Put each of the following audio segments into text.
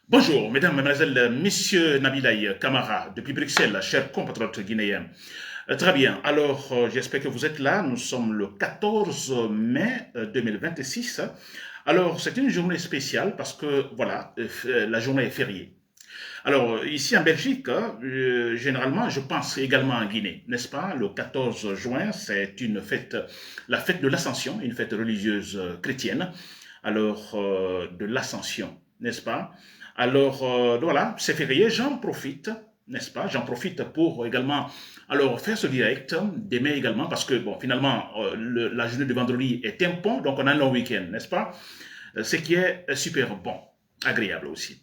Bonjour, mesdames, mesdemoiselles, messieurs Nabilaï Kamara, depuis Bruxelles, chers compatriotes guinéens. Très bien, alors j'espère que vous êtes là. Nous sommes le 14 mai 2026. Alors, c'est une journée spéciale parce que, voilà, la journée est fériée. Alors, ici en Belgique, généralement, je pense également en Guinée, n'est-ce pas? Le 14 juin, c'est une fête, la fête de l'Ascension, une fête religieuse chrétienne. Alors, de l'Ascension, n'est-ce pas? Alors, voilà, c'est férié, j'en profite, n'est-ce pas? J'en profite pour également, alors, faire ce direct, demain également, parce que, bon, finalement, la journée de vendredi est un pont, donc on a un long week-end, n'est-ce pas? Ce qui est super bon, agréable aussi.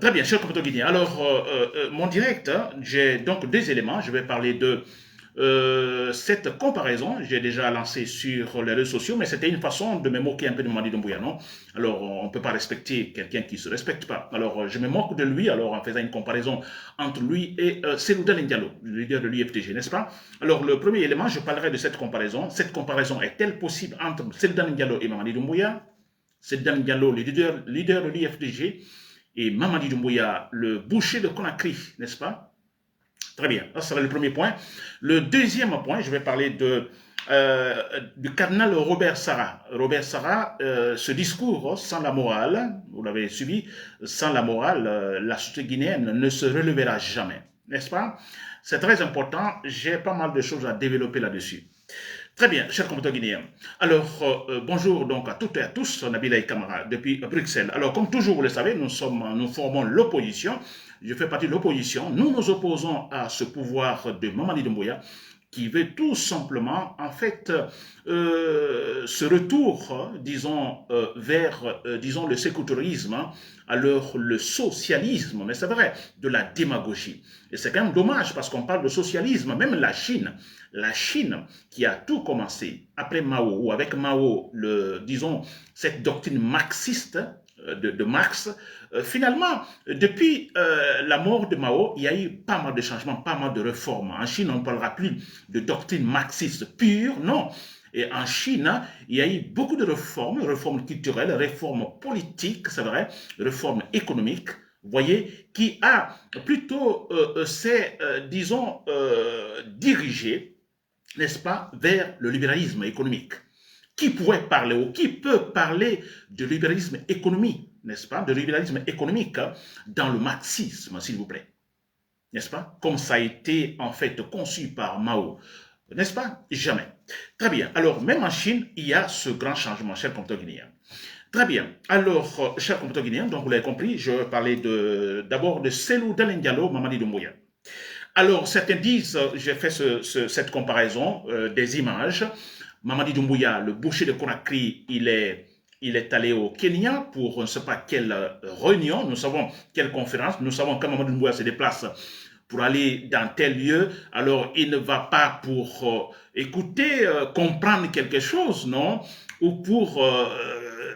Très bien, cher compatriote guinéen. Alors, mon direct, j'ai donc deux éléments. Je vais parler de cette comparaison. J'ai déjà lancé sur les réseaux sociaux, mais c'était une façon de me moquer un peu de Mamadi Doumbouya, non? Alors, on ne peut pas respecter quelqu'un qui ne se respecte pas. Alors, je me moque de lui, alors en faisant une comparaison entre lui et Selouda Ndiallo, le leader de l'UFTG, n'est-ce pas? Alors, le premier élément, je parlerai de cette comparaison. Cette comparaison est-elle possible entre Selouda Ndiallo et Mamadi Doumbouya? Selouda Ndiallo, le leader de l'UFTG, et Mamadi Doumbouya, le boucher de Conakry, n'est-ce pas? Très bien, ça sera le premier point. Le deuxième point, je vais parler du cardinal Robert Sarah. Robert Sarah, ce discours sans la morale, vous l'avez suivi, sans la morale, la société guinéenne ne se relevera jamais, n'est-ce pas? C'est très important, j'ai pas mal de choses à développer là-dessus. Très bien, chers compatriotes guinéens. Alors, bonjour donc à toutes et à tous, Nabila et Kamara depuis Bruxelles. Alors, comme toujours, vous le savez, nous formons l'opposition. Je fais partie de l'opposition. Nous nous opposons à ce pouvoir de Mamadi Doumbouya qui veut tout simplement, en fait, ce retour, disons, vers, disons, le sécularisme, hein, alors le socialisme, mais c'est vrai, de la démagogie. Et c'est quand même dommage parce qu'on parle de socialisme, même la Chine qui a tout commencé après Mao, ou avec Mao, disons, cette doctrine marxiste de Marx, finalement, depuis la mort de Mao, il y a eu pas mal de changements, pas mal de réformes. En Chine, on ne parlera plus de doctrine marxiste pure, non. Et en Chine, il y a eu beaucoup de réformes culturelles, réformes politiques, c'est vrai, réformes économiques, vous voyez, qui a plutôt, disons, dirigé, n'est-ce pas, vers le libéralisme économique. Qui pourrait parler ou qui peut parler de libéralisme économique, n'est-ce pas, de libéralisme économique dans le marxisme, s'il vous plaît, n'est-ce pas, comme ça a été en fait conçu par Mao, n'est-ce pas? Jamais. Très bien. Alors, même en Chine, il y a ce grand changement, cher compatriote guinéen. Très bien. Alors, cher compatriote guinéen, donc vous l'avez compris, je vais parler d'abord de Selou Dalen Diallo, Mamadi Doumbouya. Alors, certains disent, j'ai fait cette comparaison des images. Mamadi Doumbouya, le boucher de Conakry, il est allé au Kenya pour on ne sait pas quelle réunion, nous savons quelle conférence, nous savons que Mamadi Doumbouya se déplace pour aller dans tel lieu, alors il ne va pas pour écouter, comprendre quelque chose, non? Ou pour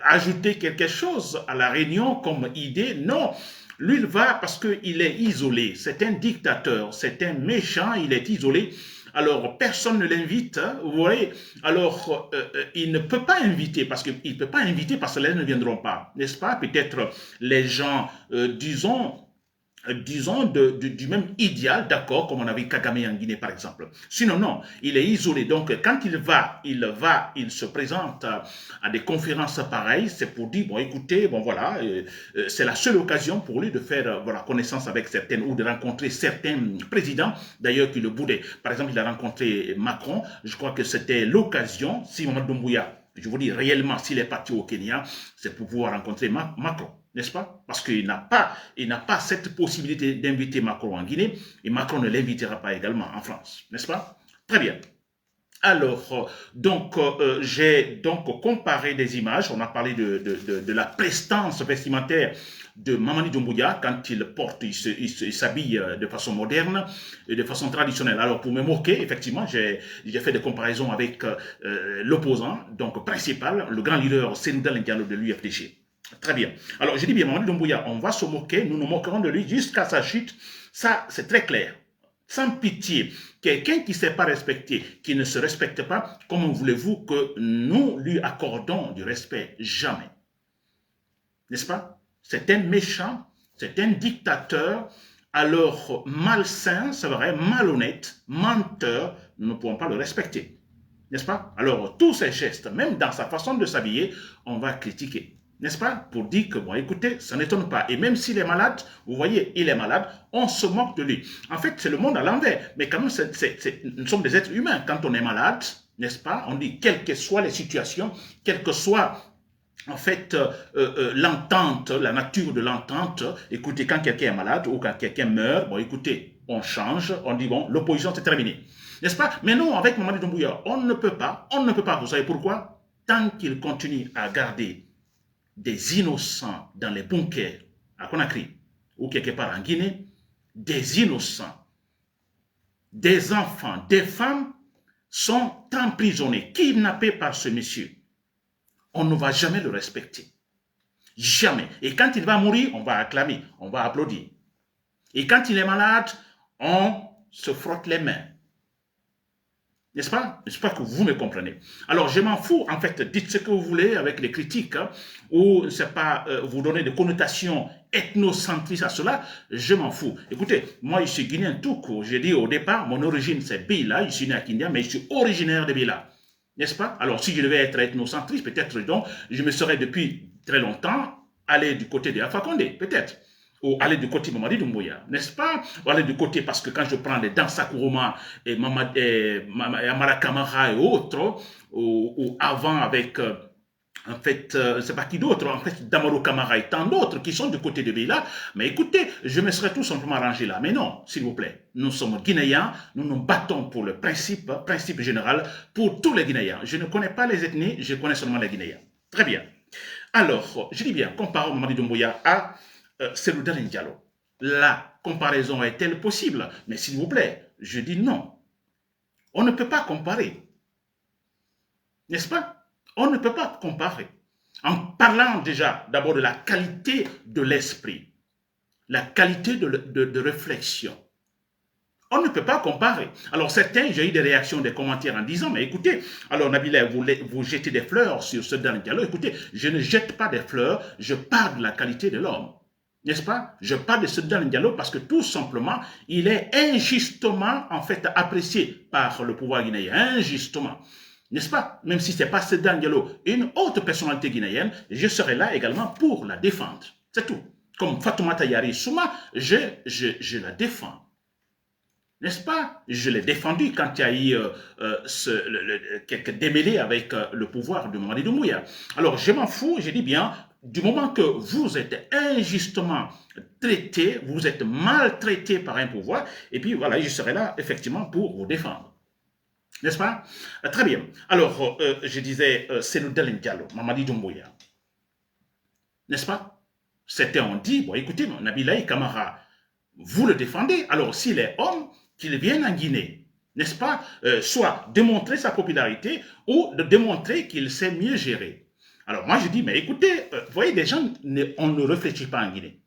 ajouter quelque chose à la réunion comme idée, non. Lui, il va parce qu'il est isolé. C'est un dictateur, c'est un méchant, il est isolé. Alors, personne ne l'invite, hein, vous voyez. Alors, il ne peut pas inviter parce qu'il ne peut pas inviter parce que les gens ne viendront pas, n'est-ce pas? Peut-être les gens, disons, du même idéal, d'accord, comme on avait Kagame en Guinée, par exemple. Sinon, non, il est isolé. Donc, quand il se présente à des conférences pareilles, c'est pour dire, bon, écoutez, bon, voilà, c'est la seule occasion pour lui de faire, voilà, connaissance avec certaines, ou de rencontrer certains présidents, d'ailleurs, qui le boudaient. Par exemple, il a rencontré Macron, je crois que c'était l'occasion, si Mamadou Doumbouya, je vous dis réellement, s'il est parti au Kenya, c'est pour pouvoir rencontrer Macron, n'est-ce pas? Parce qu'il n'a pas cette possibilité d'inviter Macron en Guinée et Macron ne l'invitera pas également en France, n'est-ce pas? Très bien. Alors, donc, j'ai donc comparé des images. On a parlé de la prestance vestimentaire de Mamadi Doumbouya quand il s'habille de façon moderne et de façon traditionnelle. Alors, pour me moquer, effectivement, j'ai fait des comparaisons avec l'opposant, donc principal, le grand leader Sénégal Ndiallo de l'UFDG. Très bien. Alors, je dis bien, Mamadi Doumbouya, on va se moquer, nous nous moquerons de lui jusqu'à sa chute. Ça, c'est très clair. Sans pitié. Quelqu'un qui ne s'est pas respecté, qui ne se respecte pas, comment voulez-vous que nous lui accordons du respect? Jamais. N'est-ce pas? C'est un méchant, C'est un dictateur, alors malsain, c'est vrai, malhonnête, menteur, nous ne pouvons pas le respecter. N'est-ce pas? Alors, tous ces gestes, même dans sa façon de s'habiller, on va critiquer. N'est-ce pas? Pour dire que, bon, écoutez, ça n'étonne pas. Et même s'il est malade, vous voyez, il est malade, on se moque de lui. En fait, c'est le monde à l'envers. Mais quand même, nous sommes des êtres humains. Quand on est malade, n'est-ce pas? On dit, quelles que soient les situations, quelle que soit en fait, l'entente, la nature de l'entente, écoutez, quand quelqu'un est malade ou quand quelqu'un meurt, bon, écoutez, on change, on dit, bon, l'opposition, c'est terminé. N'est-ce pas? Mais non, avec Mamadi Doumbouya, on ne peut pas, vous savez pourquoi? Tant qu'il continue à garder des innocents dans les bunkers à Conakry ou quelque part en Guinée, des innocents, des enfants, des femmes sont emprisonnés, kidnappés par ce monsieur. On ne va jamais le respecter. Jamais. Et quand il va mourir, on va acclamer, on va applaudir. Et quand il est malade, on se frotte les mains. N'est-ce pas? J'espère que vous me comprenez. Alors, je m'en fous, en fait, dites ce que vous voulez avec les critiques, hein, ou c'est pas vous donner des connotations ethnocentristes à cela, je m'en fous. Écoutez, moi, je suis guinéen tout court. J'ai dit au départ, mon origine, c'est Bila, je suis né à Kindia, mais je suis originaire de Bila. N'est-ce pas? Alors, si je devais être ethnocentriste, peut-être donc, je me serais depuis très longtemps allé du côté de Alpha Condé, peut-être. Ou aller du côté de Mamadi Doumbouya, n'est-ce pas? Ou aller du côté, parce que quand je prends les Dansa Kourouma et Amara Kamara et autres, ou avant avec, en fait, c'est pas qui d'autre, en fait, Damaro Kamara et tant d'autres qui sont du côté de Bila, mais écoutez, je me serais tout simplement rangé là. Mais non, s'il vous plaît, nous sommes Guinéens, nous nous battons pour le principe général, pour tous les Guinéens. Je ne connais pas les ethnies, je connais seulement les Guinéens. Très bien. Alors, je dis bien, comparons Mamadi Doumbouya à Cellou Dalein Diallo. La comparaison est-elle possible? Mais s'il vous plaît, je dis non. On ne peut pas comparer. N'est-ce pas? On ne peut pas comparer. En parlant déjà d'abord de la qualité de l'esprit, la qualité de réflexion. On ne peut pas comparer. Alors certains, j'ai eu des réactions, des commentaires en disant, mais écoutez, alors Nabila, vous jetez des fleurs sur ce dernier dialogue. Écoutez, je ne jette pas des fleurs, je parle de la qualité de l'homme. N'est-ce pas? Je parle de ce dernier dialogue parce que tout simplement, il est injustement, en fait, apprécié par le pouvoir guinéen. Injustement. N'est-ce pas? Même si ce n'est pas Sedan Diallo, une autre personnalité guinéenne, je serai là également pour la défendre. C'est tout. Comme Fatoumata Yari Souma, je la défends. N'est-ce pas? Je l'ai défendu quand il y a eu quelques démêlés avec le pouvoir de Mamadi Doumbouya. Alors, je m'en fous, je dis bien, du moment que vous êtes injustement traité, vous êtes maltraité par un pouvoir, et puis voilà, je serai là effectivement pour vous défendre. N'est-ce pas? Très bien. Alors, je disais, c'est le Dalein Diallo, Mamadi Doumbouya. N'est-ce pas? Certains ont dit, bon écoutez, Nabila Kamara, vous le défendez, alors s'il est homme, qu'il vienne en Guinée, n'est-ce pas? Soit démontrer sa popularité ou de démontrer qu'il sait mieux gérer. Alors moi je dis, mais écoutez, vous voyez, des gens, on ne réfléchit pas en Guinée.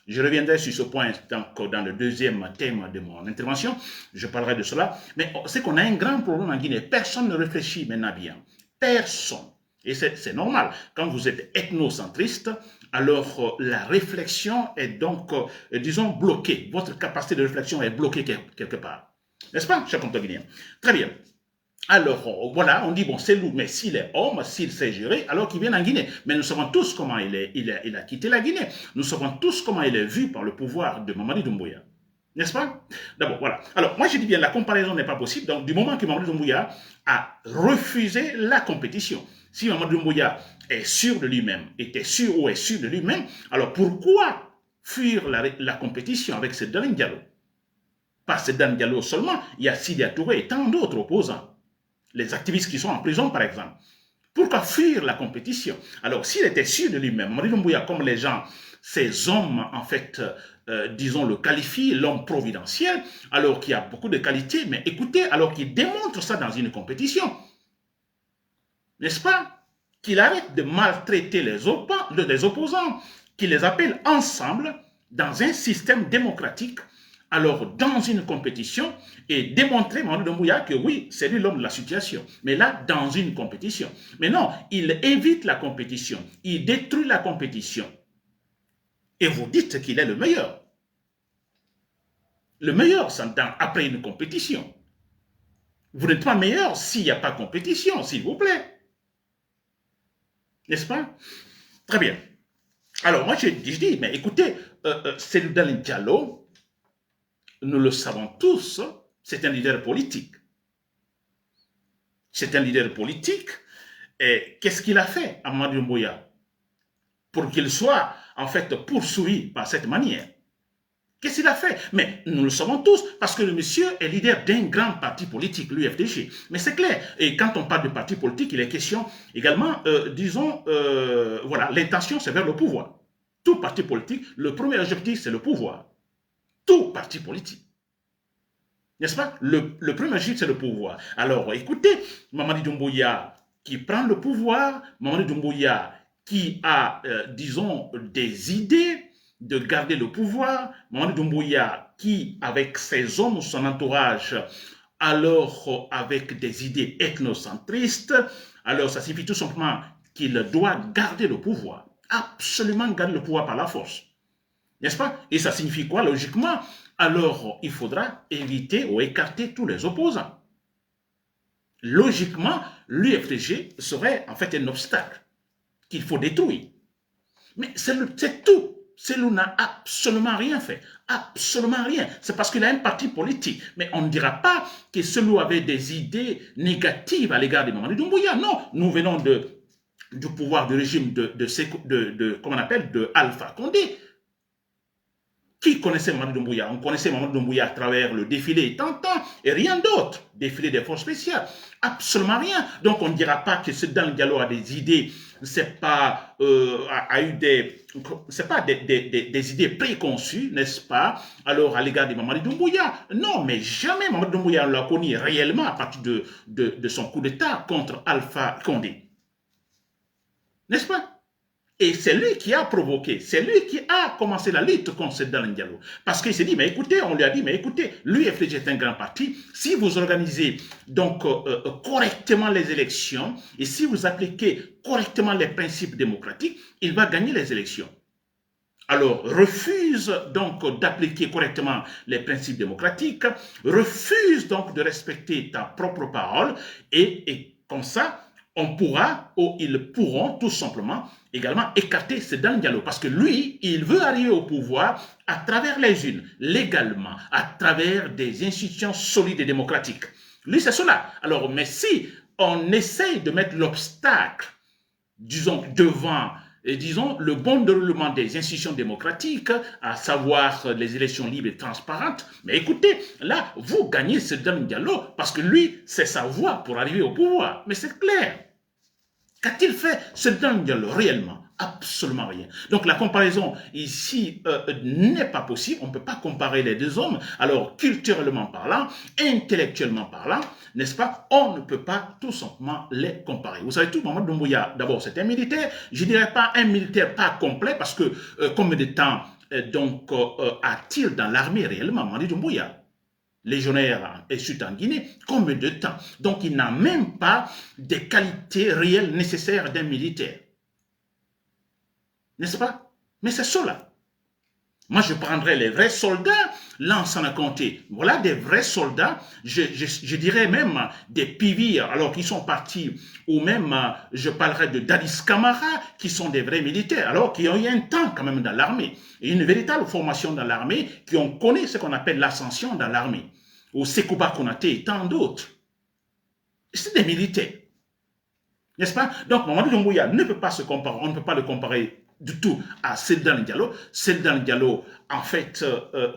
Je reviendrai sur ce point dans le deuxième thème de mon intervention, je parlerai de cela, mais c'est qu'on a un grand problème en Guinée, personne ne réfléchit maintenant bien, personne. Et c'est normal, quand vous êtes ethnocentriste, alors la réflexion est donc, disons, bloquée. Votre capacité de réflexion est bloquée quelque part. N'est-ce pas, cher compte guinéen? Très bien. Alors, voilà, on dit, bon, c'est lourd, mais s'il est homme, s'il sait gérer, alors qu'il vient en Guinée. Mais nous savons tous comment il a quitté la Guinée. Nous savons tous comment il est vu par le pouvoir de Mamadi Doumbouya. N'est-ce pas? D'abord, voilà. Alors, moi, je dis bien, la comparaison n'est pas possible. Donc, du moment que Mamadi Doumbouya a refusé la compétition, si Mamadi Doumbouya est sûr de lui-même, était sûr ou est sûr de lui-même, alors pourquoi fuir la compétition avec Sedan Diallo? Pas Sedan Diallo seulement, il y a Sidia Touré et tant d'autres opposants. Les activistes qui sont en prison, par exemple. Pourquoi fuir la compétition? Alors, s'il était sûr de lui-même, Mamadi Doumbouya, comme les gens, ces hommes, en fait, disons, le qualifient, l'homme providentiel, alors qu'il y a beaucoup de qualités, mais écoutez, alors qu'il démontre ça dans une compétition, n'est-ce pas? Qu'il arrête de maltraiter les opposants, qu'il les appelle ensemble dans un système démocratique, alors dans une compétition, et démontrer, Mamadi Doumbouya, que oui, c'est lui l'homme de la situation, mais là, dans une compétition. Mais non, il évite la compétition, il détruit la compétition. Et vous dites qu'il est le meilleur. Le meilleur, c'est après une compétition. Vous n'êtes pas meilleur s'il n'y a pas de compétition, s'il vous plaît. N'est-ce pas? Très bien. Alors, moi, je dis, mais écoutez, Cellou Dalein Diallo, nous le savons tous, c'est un leader politique. C'est un leader politique. Et qu'est-ce qu'il a fait à Mamadou Doumbouya pour qu'il soit, en fait, poursuivi par cette manière? Qu'est-ce qu'il a fait? Mais nous le savons tous, parce que le monsieur est leader d'un grand parti politique, l'UFDG. Mais c'est clair. Et quand on parle de parti politique, il est question également, disons, voilà, l'intention, c'est vers le pouvoir. Tout parti politique, le premier objectif, c'est le pouvoir. Tout parti politique. N'est-ce pas? Le premier objectif, c'est le pouvoir. Alors, écoutez, Mamadi Doumbouya qui prend le pouvoir, Mamadi Doumbouya qui a, disons, des idées de garder le pouvoir, Mamadi Doumbouya qui, avec ses hommes, son entourage, alors avec des idées ethnocentristes, alors ça signifie tout simplement qu'il doit garder le pouvoir, absolument garder le pouvoir par la force. N'est-ce pas? Et ça signifie quoi, logiquement? Alors, il faudra éviter ou écarter tous les opposants. Logiquement, l'UFDG serait en fait un obstacle qu'il faut détruire. Mais c'est tout. Cellou n'a absolument rien fait. Absolument rien. C'est parce qu'il a un parti politique. Mais on ne dira pas que Cellou avait des idées négatives à l'égard de Mamadi Doumbouya. Non, nous venons du pouvoir du régime comment on appelle, de Alpha Condé. Qui connaissait Mamadi Doumbouya? On connaissait Mamadi Doumbouya à travers le défilé Tantan et rien d'autre. Défilé des forces spéciales. Absolument rien. Donc on ne dira pas que ce Dalein Diallo a des idées, c'est pas, a eu c'est pas des idées préconçues, n'est-ce pas? Alors à l'égard de Mamadi Doumbouya. Non, mais jamais Mamadi Doumbouya l'a connu réellement à partir de son coup d'État contre Alpha Condé. N'est-ce pas? Et c'est lui qui a provoqué, c'est lui qui a commencé la lutte contre ce Dalein Diallo. Parce qu'il s'est dit, mais écoutez, on lui a dit, mais écoutez, l'UFDG est un grand parti, si vous organisez donc correctement les élections et si vous appliquez correctement les principes démocratiques, il va gagner les élections. Alors, refuse donc d'appliquer correctement les principes démocratiques, refuse donc de respecter ta propre parole et comme ça, on pourra, ou ils pourront tout simplement également écarter ce Dalein Diallo parce que lui, il veut arriver au pouvoir à travers les urnes, légalement, à travers des institutions solides et démocratiques. Lui, c'est cela. Alors, mais si on essaye de mettre l'obstacle, disons, devant disons, le bon déroulement des institutions démocratiques, à savoir les élections libres et transparentes. Mais écoutez, là, vous gagnez ce Dalein Diallo parce que lui, c'est sa voie pour arriver au pouvoir. Mais c'est clair. Qu'a-t-il fait ce Dalein Diallo réellement? Absolument rien. Donc la comparaison ici n'est pas possible. On ne peut pas comparer les deux hommes. Alors culturellement parlant, intellectuellement parlant, n'est-ce pas? On ne peut pas tout simplement les comparer. Vous savez tout, Mamadi Doumbouya, d'abord c'est un militaire. Je ne dirais pas un militaire pas complet parce que combien de temps donc a-t-il dans l'armée réellement, Mamadi Doumbouya? Légionnaire et sud en Guinée, combien de temps? Donc il n'a même pas des qualités réelles nécessaires d'un militaire. N'est-ce pas? Mais c'est cela. Moi, je prendrais les vrais soldats, là, sans la compter. Voilà des vrais soldats, je dirais même des pivis, alors qui sont partis, ou même, je parlerai de Dadis Camara, qui sont des vrais militaires, alors qui ont eu un temps quand même dans l'armée, et une véritable formation dans l'armée, qui ont connu ce qu'on appelle l'ascension dans l'armée, ou Sekouba Konaté et tant d'autres. C'est des militaires. N'est-ce pas? Donc, Mamadi Doumbouya ne peut pas se comparer, on ne peut pas le comparer du tout à Cellou Dalein Diallo. Cellou Dalein Diallo, en fait,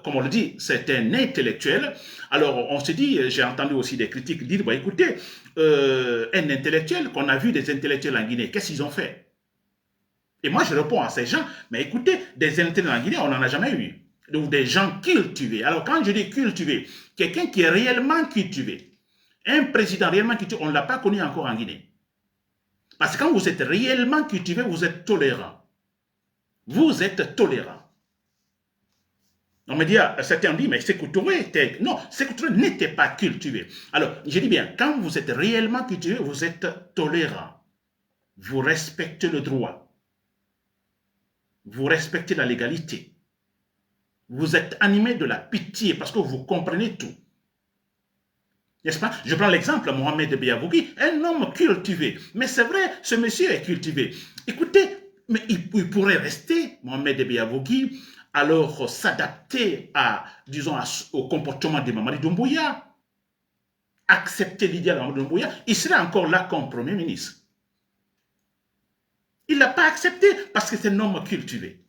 comme on le dit, c'est un intellectuel. Alors, on se dit, j'ai entendu aussi des critiques dire, bah, écoutez, un intellectuel, qu'on a vu des intellectuels en Guinée, qu'est-ce qu'ils ont fait? Et moi, je réponds à ces gens, mais écoutez, des intellectuels en Guinée, on n'en a jamais eu. Donc, des gens cultivés. Alors, quand je dis cultivé, quelqu'un qui est réellement cultivé, un président réellement cultivé, on ne l'a pas connu encore en Guinée. Parce que quand vous êtes réellement cultivé, vous êtes tolérant. Vous êtes tolérant. On me dit, certains disent, mais Sékou Touré était... Non, Sékou Touré n'était pas cultivé. Alors, je dis bien, quand vous êtes réellement cultivé, vous êtes tolérant. Vous respectez le droit. vous respectez la légalité. Vous êtes animé de la pitié parce que vous comprenez tout. N'est-ce pas? Je prends l'exemple de Mohamed Biavougui, un homme cultivé. Mais c'est vrai, ce monsieur est cultivé. Écoutez, mais il pourrait rester, Mohamed Biavougui, alors s'adapter à, disons, au comportement de Mamadi Doumbouya, accepter l'idéal de Mamadi Doumbouya, il serait encore là comme Premier ministre. Il ne l'a pas accepté parce que c'est un homme cultivé.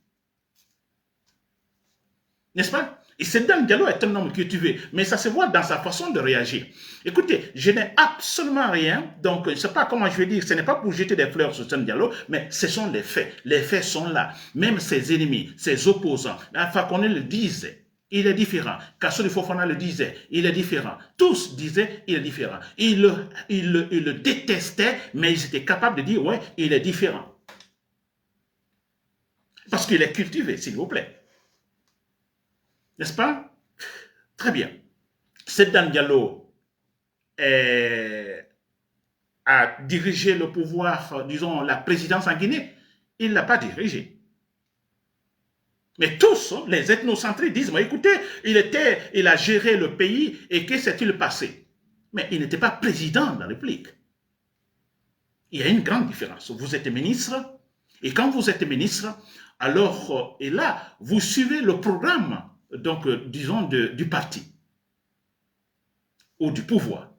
N'est-ce pas? Et Sedan Diallo est un homme cultivé, mais ça se voit dans sa façon de réagir. Écoutez, je n'ai absolument rien, donc je ne sais pas comment je vais dire, ce n'est pas pour jeter des fleurs sur Sedan Diallo, mais ce sont les faits. Les faits sont là. Même ses ennemis, ses opposants, Alpha Condé le disait, il est différent. Kassouli Fofana le disait, il est différent. Tous disaient, il est différent. Ils le détestaient, mais ils étaient capables de dire, ouais, il est différent. Parce qu'il est cultivé, s'il vous plaît. N'est-ce pas? Très bien. Sedan Diallo a dirigé le pouvoir, disons, la présidence en Guinée. Il ne l'a pas dirigé. Mais tous, les ethnocentristes disent, mais écoutez, il a géré le pays et que s'est-il passé? Mais il n'était pas président de la République. Il y a une grande différence. Vous êtes ministre, et quand vous êtes ministre, alors, et là, vous suivez le programme, donc, disons, du parti ou du pouvoir.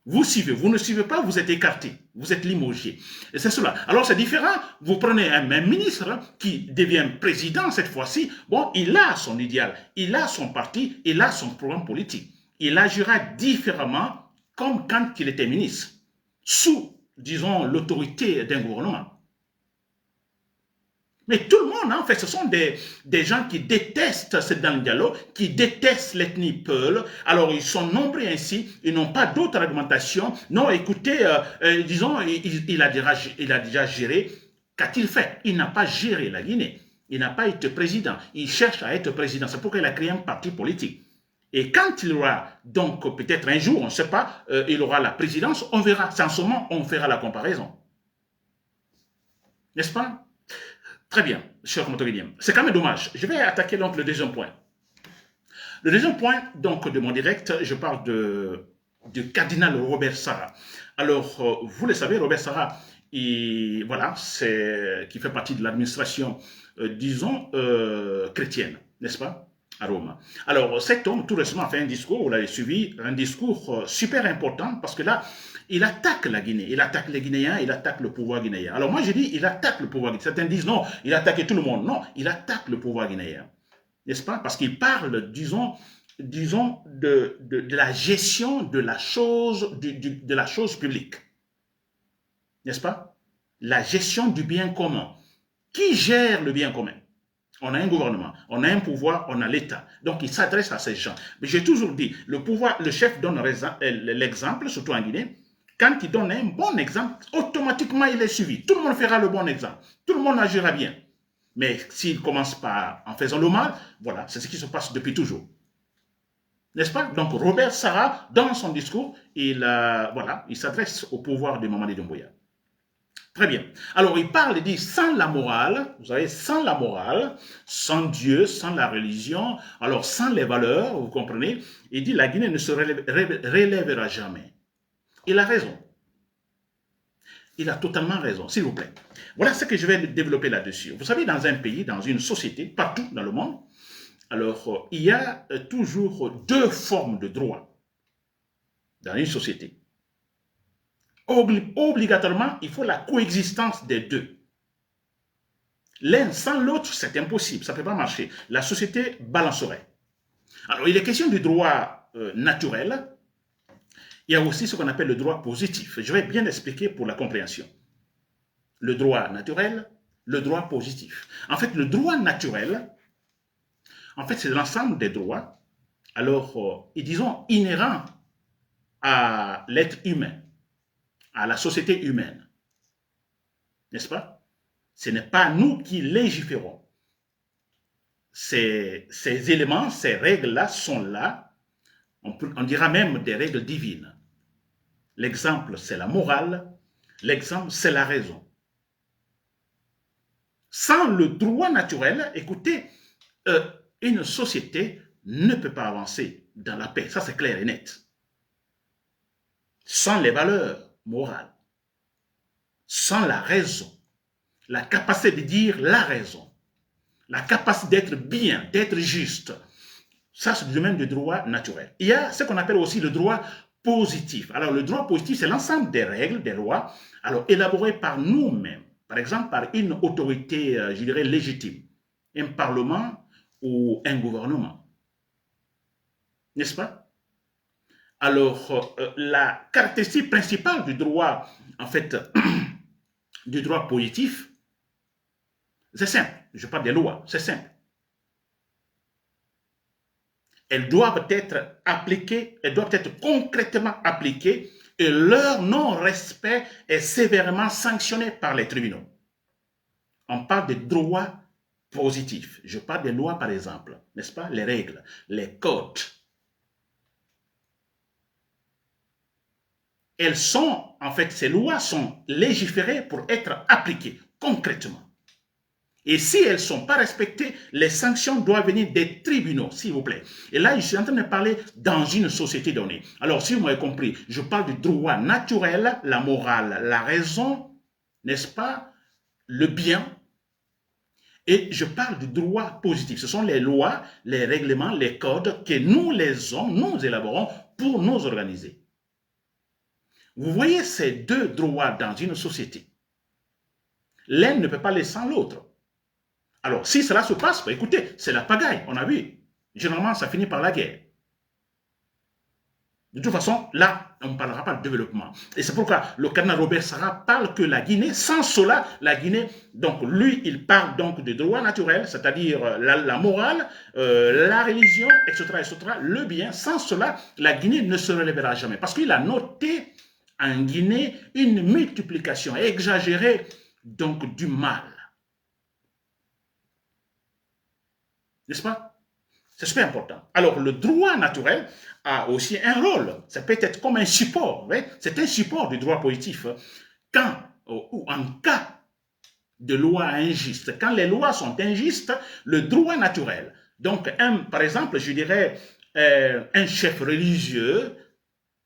Vous suivez, vous ne suivez pas, vous êtes écarté, vous êtes limogé. Et c'est cela. Alors c'est différent, vous prenez un même ministre qui devient président cette fois-ci, bon, il a son idéal, il a son parti, il a son programme politique. Il agira différemment comme quand il était ministre, sous, disons, l'autorité d'un gouvernement. Mais tout le monde, en fait, ce sont des gens qui détestent Sedan Diallo, qui détestent l'ethnie Peul. Alors, ils sont nombreux ainsi, ils n'ont pas d'autre argumentation. Non, écoutez, disons, il a déjà géré. Qu'a-t-il fait? Il n'a pas géré la Guinée. Il n'a pas été président. Il cherche à être président. C'est pourquoi il a créé un parti politique. Et quand il aura, donc, peut-être un jour, on ne sait pas, il aura la présidence, on verra. C'est en ce moment, on fera la comparaison. N'est-ce pas? Très bien, cher Motoguidien. C'est quand même dommage. Je vais attaquer donc le deuxième point. Le deuxième point, donc, de mon direct, je parle du cardinal Robert Sarah. Alors, vous le savez, Robert Sarah, voilà, qui fait partie de l'administration, disons, chrétienne, n'est-ce pas, à Rome. Alors, cet homme, tout récemment, a fait un discours, vous l'avez suivi, un discours super important, parce que là, il attaque la Guinée, il attaque les Guinéens, il attaque le pouvoir guinéen. Alors moi, je dis, il attaque le pouvoir guinéen. Certains disent, non, il attaque tout le monde. Non, il attaque le pouvoir guinéen. N'est-ce pas? Parce qu'il parle, disons de la gestion de la chose, de la chose publique. N'est-ce pas? La gestion du bien commun. Qui gère le bien commun? On a un gouvernement, on a un pouvoir, on a l'État. Donc, il s'adresse à ces gens. Mais j'ai toujours dit, le pouvoir, le chef donne l'exemple, surtout en Guinée. Quand il donne un bon exemple, automatiquement, il est suivi. Tout le monde fera le bon exemple. Tout le monde agira bien. Mais s'il commence par en faisant le mal, voilà, c'est ce qui se passe depuis toujours. N'est-ce pas? Donc, Robert Sarah, dans son discours, il s'adresse au pouvoir de Mamadi Doumbouya. Très bien. Alors, il parle, il dit, sans la morale, vous savez, sans la morale, sans Dieu, sans la religion, alors sans les valeurs, vous comprenez, il dit, la Guinée ne se relèvera jamais. Il a raison. Il a totalement raison, s'il vous plaît. Voilà ce que je vais développer là-dessus. Vous savez, dans un pays, dans une société, partout dans le monde, alors, il y a toujours deux formes de droit dans une société. Obligatoirement, il faut la coexistence des deux. L'un sans l'autre, c'est impossible, ça ne peut pas marcher. La société balancerait. Alors, il est question du droit naturel. Il y a aussi ce qu'on appelle le droit positif. Je vais bien expliquer pour la compréhension. Le droit naturel, le droit positif. En fait, le droit naturel, en fait, c'est l'ensemble des droits, alors, et disons, inhérents à l'être humain, à la société humaine. N'est-ce pas? Ce n'est pas nous qui légiférons. Ces éléments, ces règles-là sont là, on dira même des règles divines. L'exemple, c'est la morale. L'exemple, c'est la raison. Sans le droit naturel, écoutez, une société ne peut pas avancer dans la paix. Ça, c'est clair et net. Sans les valeurs morales, sans la raison, la capacité de dire la raison, la capacité d'être bien, d'être juste, ça, c'est du domaine du droit naturel. Il y a ce qu'on appelle aussi le droit positif. Alors, le droit positif, c'est l'ensemble des règles, des lois, alors élaborées par nous-mêmes, par exemple par une autorité, je dirais, légitime, un parlement ou un gouvernement. N'est-ce pas? Alors, la caractéristique principale du droit, en fait, du droit positif, c'est simple. Je parle des lois, c'est simple. Elles doivent être appliquées, elles doivent être concrètement appliquées et leur non-respect est sévèrement sanctionné par les tribunaux. On parle de droits positifs. Je parle des lois, par exemple, n'est-ce pas? Les règles, les codes. Elles sont, en fait, ces lois sont légiférées pour être appliquées concrètement. Et si elles ne sont pas respectées, les sanctions doivent venir des tribunaux, s'il vous plaît. Et là, je suis en train de parler dans une société donnée. Alors, si vous m'avez compris, je parle du droit naturel, la morale, la raison, n'est-ce pas, le bien. Et je parle du droit positif. Ce sont les lois, les règlements, les codes que nous, les hommes, nous élaborons pour nous organiser. Vous voyez ces deux droits dans une société. L'un ne peut pas aller sans l'autre. Alors, si cela se passe, bah, écoutez, c'est la pagaille, on a vu. Généralement, ça finit par la guerre. De toute façon, là, on ne parlera pas de développement. Et c'est pourquoi le cardinal Robert Sarah parle que la Guinée, sans cela, la Guinée, donc lui, il parle donc de droit naturel, c'est-à-dire la morale, la religion, etc., etc., le bien. Sans cela, la Guinée ne se relèvera jamais. Parce qu'il a noté en Guinée une multiplication exagérée donc du mal. N'est-ce pas? C'est super important. Alors, le droit naturel a aussi un rôle. Ça peut être comme un support. C'est un support du droit positif. Quand, ou en cas de loi injuste, quand les lois sont injustes, le droit naturel. Donc, par exemple, je dirais, un chef religieux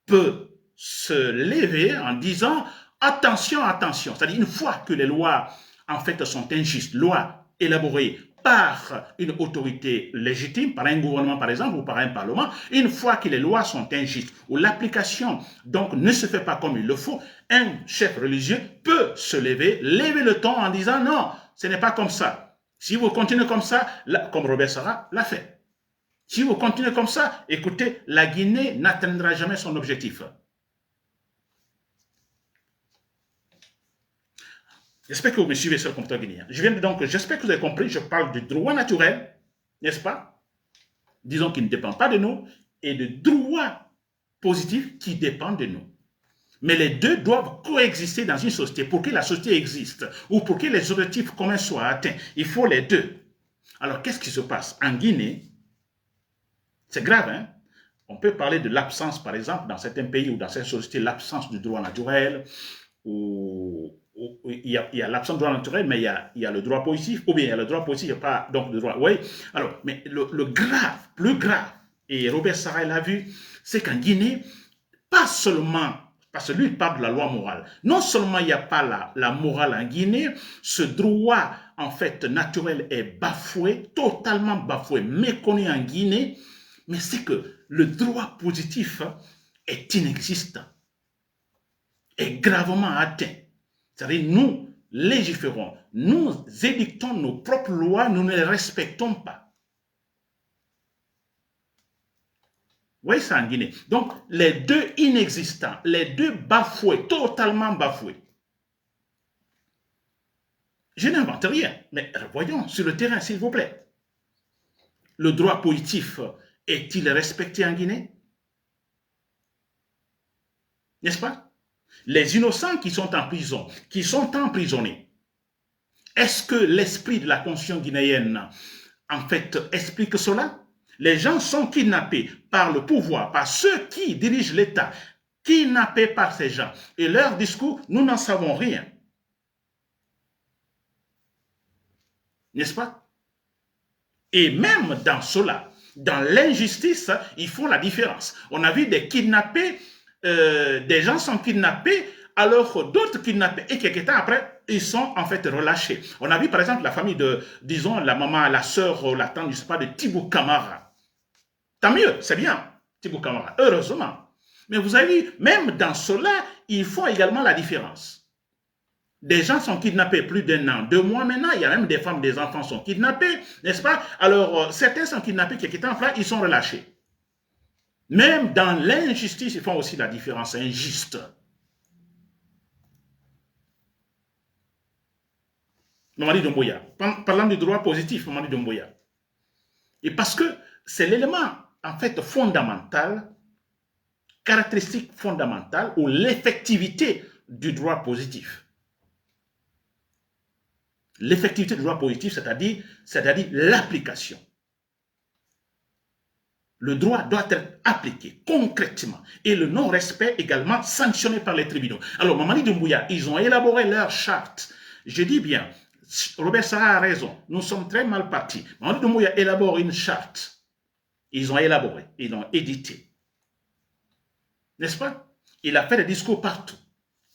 peut se lever en disant attention, attention. C'est-à-dire, une fois que les lois, en fait, sont injustes, lois élaborées par une autorité légitime, par un gouvernement par exemple, ou par un parlement, une fois que les lois sont injustes, ou l'application donc ne se fait pas comme il le faut, un chef religieux peut se lever le ton en disant non, ce n'est pas comme ça. Si vous continuez comme ça, comme Robert Sarah l'a fait. Si vous continuez comme ça, écoutez, la Guinée n'atteindra jamais son objectif. J'espère que vous me suivez sur le compteur guinéen. J'espère que vous avez compris, je parle du droit naturel, n'est-ce pas? Disons qu'il ne dépend pas de nous, et de droit positif qui dépend de nous. Mais les deux doivent coexister dans une société pour que la société existe, ou pour que les objectifs communs soient atteints. Il faut les deux. Alors, qu'est-ce qui se passe? En Guinée, c'est grave, hein? On peut parler de l'absence, par exemple, dans certains pays ou dans certaines sociétés, l'absence du droit naturel, ou il y a l'absence de droit naturel, mais il y a le droit positif, ou bien il y a le droit positif, il n'y a pas donc de droit. Oui, alors, mais le grave, plus grave, et Robert Sarah l'a vu, c'est qu'en Guinée, pas seulement, parce que lui, il parle de la loi morale, non seulement il n'y a pas la morale en Guinée, ce droit, en fait, naturel est bafoué, totalement bafoué, méconnu en Guinée, mais c'est que le droit positif est inexistant, est gravement atteint. C'est-à-dire, nous légiférons, nous édictons nos propres lois, nous ne les respectons pas. Vous voyez ça en Guinée. Donc, les deux inexistants, les deux bafoués, totalement bafoués. Je n'invente rien, mais voyons sur le terrain, s'il vous plaît. Le droit positif est-il respecté en Guinée? N'est-ce pas? Les innocents qui sont en prison, qui sont emprisonnés, est-ce que l'esprit de la conscience guinéenne, en fait, explique cela? Les gens sont kidnappés par le pouvoir, par ceux qui dirigent l'État, kidnappés par ces gens. Et leur discours, nous n'en savons rien. N'est-ce pas? Et même dans cela, dans l'injustice, ils font la différence. On a vu des kidnappés, des gens sont kidnappés, alors d'autres kidnappés, et quelques temps après, ils sont en fait relâchés. On a vu par exemple la famille de, disons, la maman, la sœur, la tante, je ne sais pas, de Tibou Kamara. Tant mieux, c'est bien, Tibou Kamara, heureusement. Mais vous avez vu, même dans cela, ils font également la différence. Des gens sont kidnappés plus d'un an, 2 mois maintenant, il y a même des femmes, des enfants sont kidnappés, n'est-ce pas? Alors, certains sont kidnappés, quelques temps après, ils sont relâchés. Même dans l'injustice, ils font aussi la différence injuste. Mamadi Doumbouya, parlant du droit positif, Mamadi Doumbouya. Et parce que c'est l'élément, en fait, fondamental, caractéristique fondamentale ou l'effectivité du droit positif. L'effectivité du droit positif, c'est-à-dire l'application. Le droit doit être appliqué concrètement et le non-respect également sanctionné par les tribunaux. Alors, Mamadi Doumbouya, ils ont élaboré leur charte. Je dis bien, Robert Sarah a raison, nous sommes très mal partis. Mamadi Doumbouya élabore une charte. Ils ont élaboré, ils l'ont édité. N'est-ce pas? Il a fait des discours partout.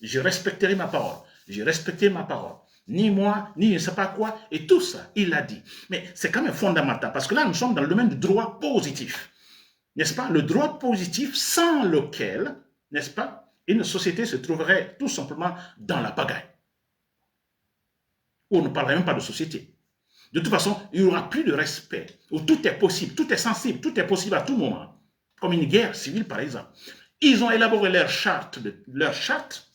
Je respecterai ma parole. Je respecterai ma parole. Ni moi, ni je ne sais pas quoi, et tout ça, il l'a dit. Mais c'est quand même fondamental, parce que là, nous sommes dans le domaine du droit positif. N'est-ce pas? Le droit positif sans lequel, n'est-ce pas, une société se trouverait tout simplement dans la pagaille. Où on ne parlerait même pas de société. De toute façon, il n'y aura plus de respect, où tout est possible, tout est sensible, tout est possible à tout moment. Comme une guerre civile, par exemple. Ils ont élaboré leur charte,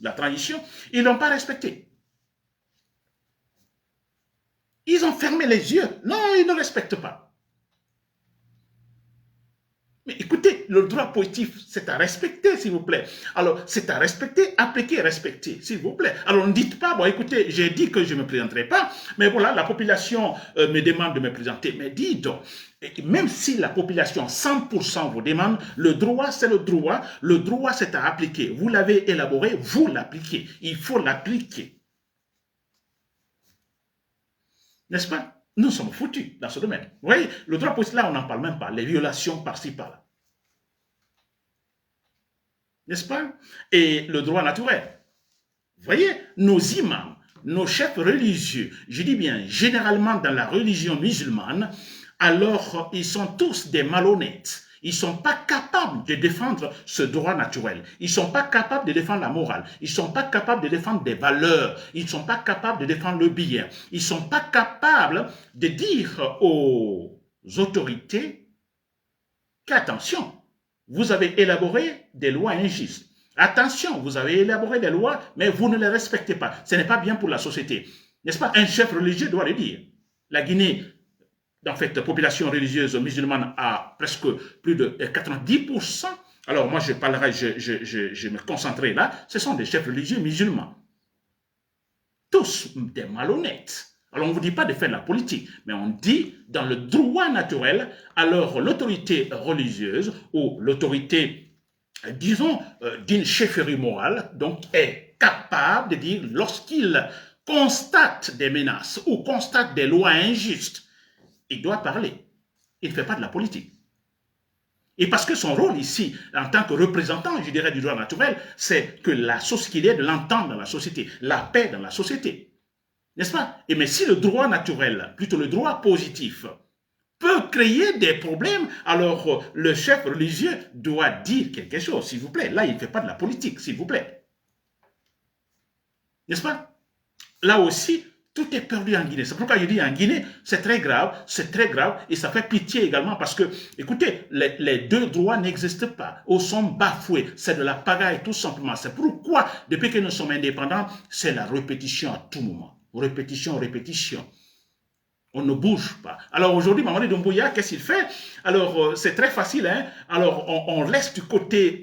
la transition, ils ne l'ont pas respectée. Ils ont fermé les yeux. Non, ils ne respectent pas. Mais écoutez, le droit positif, c'est à respecter, s'il vous plaît. Alors, c'est à respecter, appliquer, respecter, s'il vous plaît. Alors, ne dites pas, bon, écoutez, j'ai dit que je ne me présenterai pas, mais voilà, la population me demande de me présenter. Mais dis donc, même si la population, 100% vous demande, le droit, c'est le droit, c'est à appliquer. Vous l'avez élaboré, vous l'appliquez. Il faut l'appliquer. N'est-ce pas? Nous sommes foutus dans ce domaine. Vous voyez, le droit positif, là, on n'en parle même pas. Les violations par-ci, par-là. N'est-ce pas? Et le droit naturel. Vous voyez, nos imams, nos chefs religieux, je dis bien, généralement dans la religion musulmane, alors ils sont tous des malhonnêtes. Ils ne sont pas capables de défendre ce droit naturel. Ils ne sont pas capables de défendre la morale. Ils ne sont pas capables de défendre des valeurs. Ils ne sont pas capables de défendre le bien. Ils ne sont pas capables de dire aux autorités qu'attention, vous avez élaboré des lois injustes. Attention, vous avez élaboré des lois, mais vous ne les respectez pas. Ce n'est pas bien pour la société. N'est-ce pas? Un chef religieux doit le dire. La Guinée, en fait, population religieuse musulmane a presque plus de 90%. Alors moi, je parlerai, je me concentrerai là. Ce sont des chefs religieux musulmans. Tous des malhonnêtes. Alors on ne vous dit pas de faire de la politique, mais on dit dans le droit naturel, alors l'autorité religieuse ou l'autorité, disons, d'une chefferie morale, donc est capable de dire lorsqu'il constate des menaces ou constate des lois injustes, il doit parler. Il ne fait pas de la politique. Et parce que son rôle ici, en tant que représentant, je dirais, du droit naturel, c'est que qu'il y ait de l'entente dans la société, la paix dans la société. N'est-ce pas? Et mais si le droit naturel, plutôt le droit positif, peut créer des problèmes, alors le chef religieux doit dire quelque chose, s'il vous plaît. Là, il ne fait pas de la politique, s'il vous plaît. N'est-ce pas? Là aussi, tout est perdu en Guinée. C'est pourquoi je dis en Guinée, c'est très grave, et ça fait pitié également parce que, écoutez, les deux droits n'existent pas, ou sont bafoués. C'est de la pagaille, tout simplement. C'est pourquoi, depuis que nous sommes indépendants, c'est la répétition à tout moment. Répétition, répétition. On ne bouge pas. Alors aujourd'hui, Mamadi Doumbouya, qu'est-ce qu'il fait? Alors, c'est très facile, hein? Alors, on laisse du côté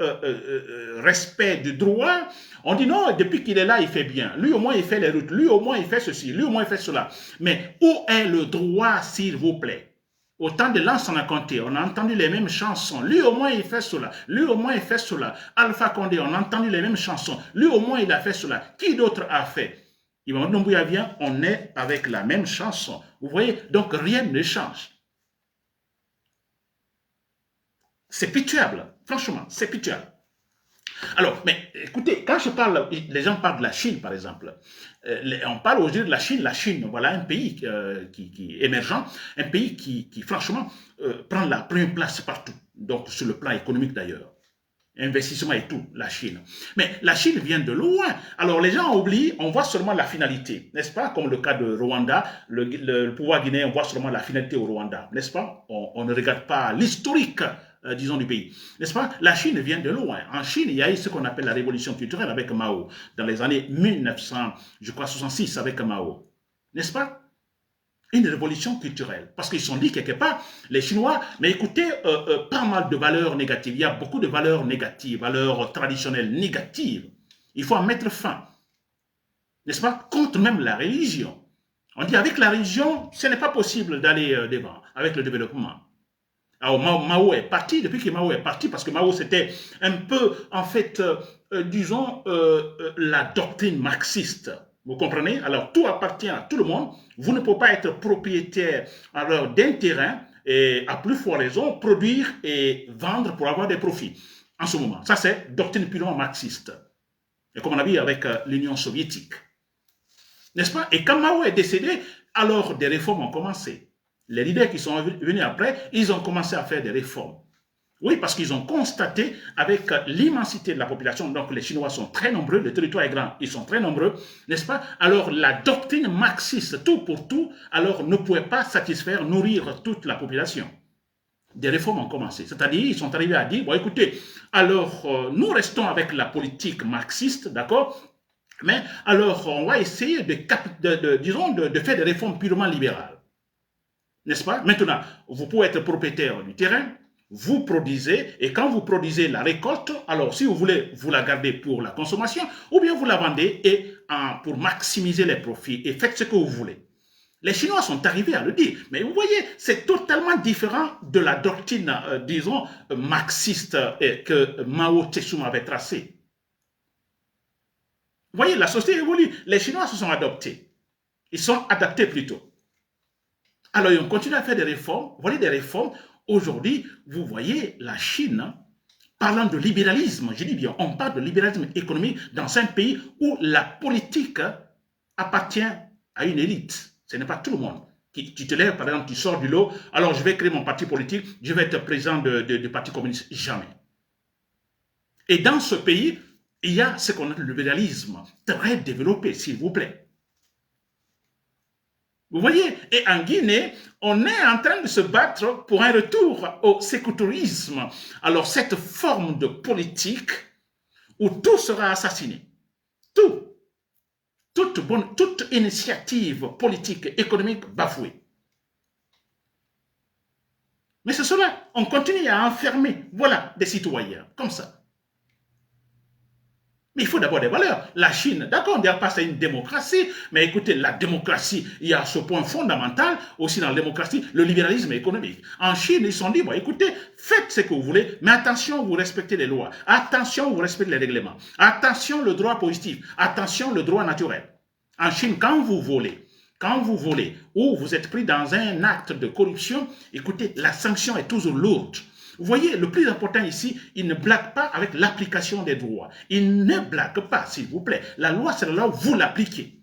respect du droit. On dit non, depuis qu'il est là, il fait bien. Lui, au moins, il fait les routes. Lui, au moins, il fait ceci. Lui, au moins, il fait cela. Mais où est le droit, s'il vous plaît? Autant de l'an, on a compté. On a entendu les mêmes chansons. Lui, au moins, il fait cela. Lui, au moins, il fait cela. Alpha Condé, on a entendu les mêmes chansons. Lui, au moins, il a fait cela. Qui d'autre a fait? Mamadi Doumbouya vient, on est avec la même chanson. Vous voyez, donc rien ne change. C'est pitoyable, franchement, c'est pitoyable. Alors, mais écoutez, quand je parle, les gens parlent de la Chine, par exemple. On parle aujourd'hui de la Chine, voilà un pays qui est émergent, un pays qui franchement, prend la première place partout, donc sur le plan économique d'ailleurs. Investissement et tout, la Chine. Mais la Chine vient de loin. Alors les gens oublient, on voit seulement la finalité, n'est-ce pas? Comme le cas de Rwanda, le pouvoir guinéen, on voit seulement la finalité au Rwanda, n'est-ce pas? On ne regarde pas l'historique, disons, du pays, n'est-ce pas? La Chine vient de loin. En Chine, il y a eu ce qu'on appelle la révolution culturelle avec Mao, dans les années 1900, je crois 66 avec Mao, n'est-ce pas? Une révolution culturelle. Parce qu'ils se sont dit quelque part, les Chinois, mais écoutez, pas mal de valeurs négatives. Il y a beaucoup de valeurs négatives, valeurs traditionnelles négatives. Il faut en mettre fin. N'est-ce pas? Contre même la religion. On dit avec la religion, ce n'est pas possible d'aller devant, avec le développement. Alors Mao est parti, depuis que Mao est parti, parce que Mao c'était un peu, en fait, disons, la doctrine marxiste. Vous comprenez? Alors, tout appartient à tout le monde. Vous ne pouvez pas être propriétaire d'un terrain et, à plus forte raison, produire et vendre pour avoir des profits en ce moment. Ça, c'est doctrine purement marxiste. Et comme on a vu avec l'Union soviétique. N'est-ce pas? Et quand Mao est décédé, alors des réformes ont commencé. Les leaders qui sont venus après, ils ont commencé à faire des réformes. Oui, parce qu'ils ont constaté avec l'immensité de la population, donc les Chinois sont très nombreux, le territoire est grand, ils sont très nombreux, n'est-ce pas? Alors la doctrine marxiste, tout pour tout, alors ne pouvait pas satisfaire, nourrir toute la population. Des réformes ont commencé, c'est-à-dire ils sont arrivés à dire, bon écoutez, alors nous restons avec la politique marxiste, d'accord? Mais alors on va essayer de faire des réformes purement libérales, n'est-ce pas? Maintenant, vous pouvez être propriétaire du terrain, vous produisez, et quand vous produisez la récolte, alors si vous voulez, vous la gardez pour la consommation, ou bien vous la vendez pour maximiser les profits, et faites ce que vous voulez. Les Chinois sont arrivés à le dire, mais vous voyez, c'est totalement différent de la doctrine, disons, marxiste que Mao Tse-tung avait tracée. Vous voyez, la société évolue, les Chinois se sont adaptés, ils sont adaptés plutôt. Alors, ils ont continué à faire des réformes, vous voyez des réformes. Aujourd'hui, vous voyez la Chine, parlant de libéralisme, je dis bien, on parle de libéralisme économique dans un pays où la politique appartient à une élite. Ce n'est pas tout le monde. Tu te lèves, par exemple, tu sors du lot, alors je vais créer mon parti politique, je vais être président du Parti communiste. Jamais. Et dans ce pays, il y a ce qu'on appelle le libéralisme, très développé, s'il vous plaît. Vous voyez, et en Guinée, on est en train de se battre pour un retour au sécourisme. Alors, cette forme de politique où tout sera assassiné, toute initiative politique, économique bafouée. Mais c'est cela, on continue à enfermer, voilà, des citoyens, comme ça. Mais il faut d'abord des valeurs. La Chine, d'accord, on dit pas c'est une démocratie, mais écoutez, la démocratie, il y a ce point fondamental aussi dans la démocratie, le libéralisme économique. En Chine, ils sont dit, bon, écoutez, faites ce que vous voulez, mais attention, vous respectez les lois. Attention, vous respectez les règlements. Attention, le droit positif. Attention, le droit naturel. En Chine, quand vous volez, ou vous êtes pris dans un acte de corruption, écoutez, la sanction est toujours lourde. Vous voyez, le plus important ici, il ne blague pas avec l'application des droits. Il ne blague pas, s'il vous plaît. La loi, c'est la loi, vous l'appliquez.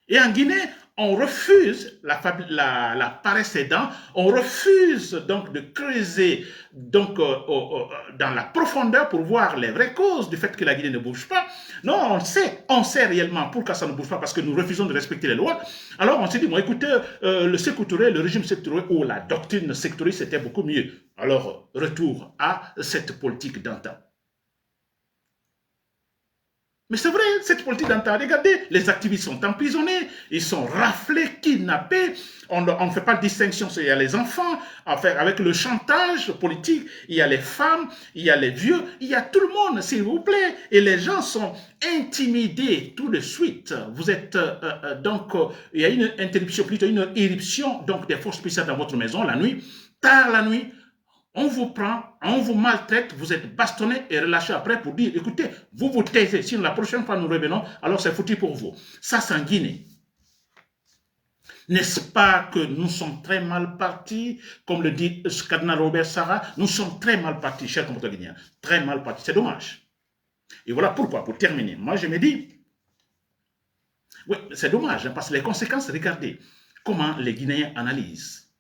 Et en Guinée, on refuse, la paresse aidant, on refuse donc de creuser donc, dans la profondeur pour voir les vraies causes du fait que la Guinée ne bouge pas. Non, on sait réellement pourquoi ça ne bouge pas, parce que nous refusons de respecter les lois. Alors on s'est dit, bon écoutez, le régime sectoriel ou la doctrine sectorielle, c'était beaucoup mieux. Alors, retour à cette politique d'antan. Mais c'est vrai, cette politique d'antan, regardez, les activistes sont emprisonnés, ils sont raflés, kidnappés, on ne fait pas de distinction, il y a les enfants, enfin, avec le chantage politique, il y a les femmes, il y a les vieux, il y a tout le monde, s'il vous plaît, et les gens sont intimidés tout de suite. Vous êtes, donc, il y a une interruption, plutôt une éruption donc, des forces spéciales dans votre maison la nuit, tard la nuit, on vous prend, on vous maltraite, vous êtes bastonné et relâché après pour dire, écoutez, vous vous taisez, sinon la prochaine fois nous revenons, alors c'est foutu pour vous. Ça, c'est en Guinée. N'est-ce pas que nous sommes très mal partis, comme le dit le cardinal Robert Sarah, nous sommes très mal partis, chers compatriotes guinéens, très mal partis, c'est dommage. Et voilà pourquoi, pour terminer, moi je me dis, oui, c'est dommage, hein, parce que les conséquences, regardez comment les Guinéens analysent.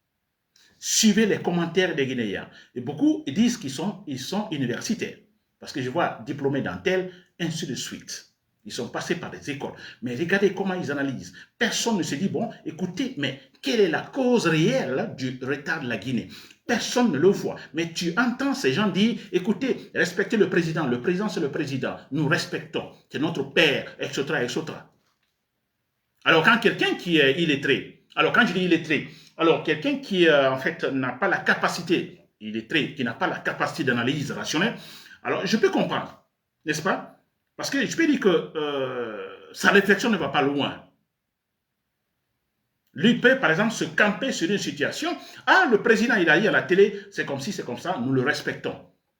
Suivez les commentaires des Guinéens. Et beaucoup disent qu'ils sont universitaires, parce que je vois diplômés dans tel, ainsi de suite. Ils sont passés par des écoles. Mais regardez comment ils analysent. Personne ne se dit, bon, écoutez, mais quelle est la cause réelle du retard de la Guinée? Personne ne le voit. Mais tu entends ces gens dire, écoutez, respectez le président c'est le président, nous respectons, c'est notre père, etc., etc. Alors quand quelqu'un qui est illettré, alors quand je dis illettré, alors quelqu'un qui en fait n'a pas la capacité, illettré, qui n'a pas la capacité d'analyse rationnelle, alors je peux comprendre, n'est-ce pas? Parce que je peux dire que sa réflexion ne va pas loin. Lui peut, par exemple, se camper sur une situation. Ah, le président, il a dit à la télé, c'est comme si, c'est comme ça, nous le respectons.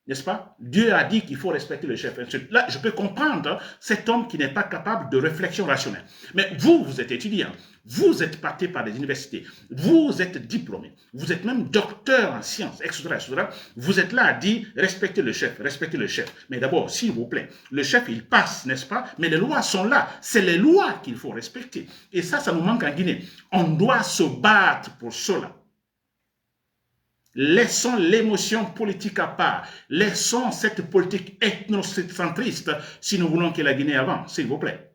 N'est-ce pas? Dieu a dit qu'il faut respecter le chef. Là, je peux comprendre cet homme qui n'est pas capable de réflexion rationnelle. Mais vous, vous êtes étudiant, vous êtes parti par des universités, vous êtes diplômé, vous êtes même docteur en sciences, etc., etc. Vous êtes là à dire respectez le chef, respectez le chef. Mais d'abord, s'il vous plaît, le chef, il passe, n'est-ce pas? Mais les lois sont là. C'est les lois qu'il faut respecter. Et ça nous manque en Guinée. On doit se battre pour cela. Laissons l'émotion politique à part. Laissons cette politique ethnocentriste si nous voulons que la Guinée avance, s'il vous plaît.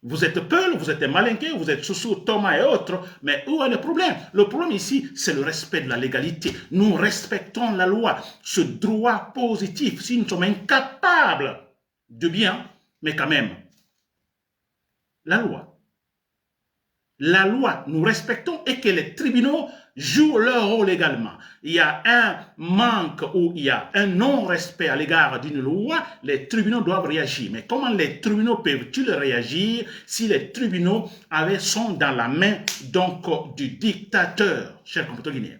Vous êtes Peul, vous êtes Malinké, vous êtes Soussou, Thomas et autres, mais où est le problème? Le problème ici, c'est le respect de la légalité. Nous respectons la loi, ce droit positif. Si nous sommes incapables de bien, mais quand même, la loi, nous respectons et que les tribunaux jouent leur rôle également. Il y a un manque ou il y a un non-respect à l'égard d'une loi, les tribunaux doivent réagir. Mais comment les tribunaux peuvent-ils réagir si les tribunaux sont dans la main donc du dictateur, chers compatriotes guinéens?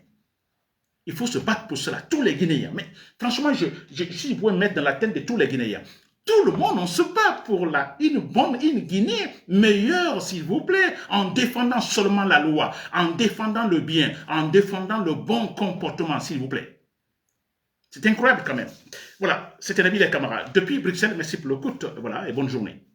Il faut se battre pour cela, tous les Guinéens. Mais franchement, si je pouvais mettre dans la tête de tous les Guinéens, tout le monde, on se bat pour une Guinée meilleure, s'il vous plaît, en défendant seulement la loi, en défendant le bien, en défendant le bon comportement, s'il vous plaît. C'est incroyable quand même. Voilà, c'était Nabil et camarades. Depuis Bruxelles, merci pour l'écoute, voilà, et bonne journée.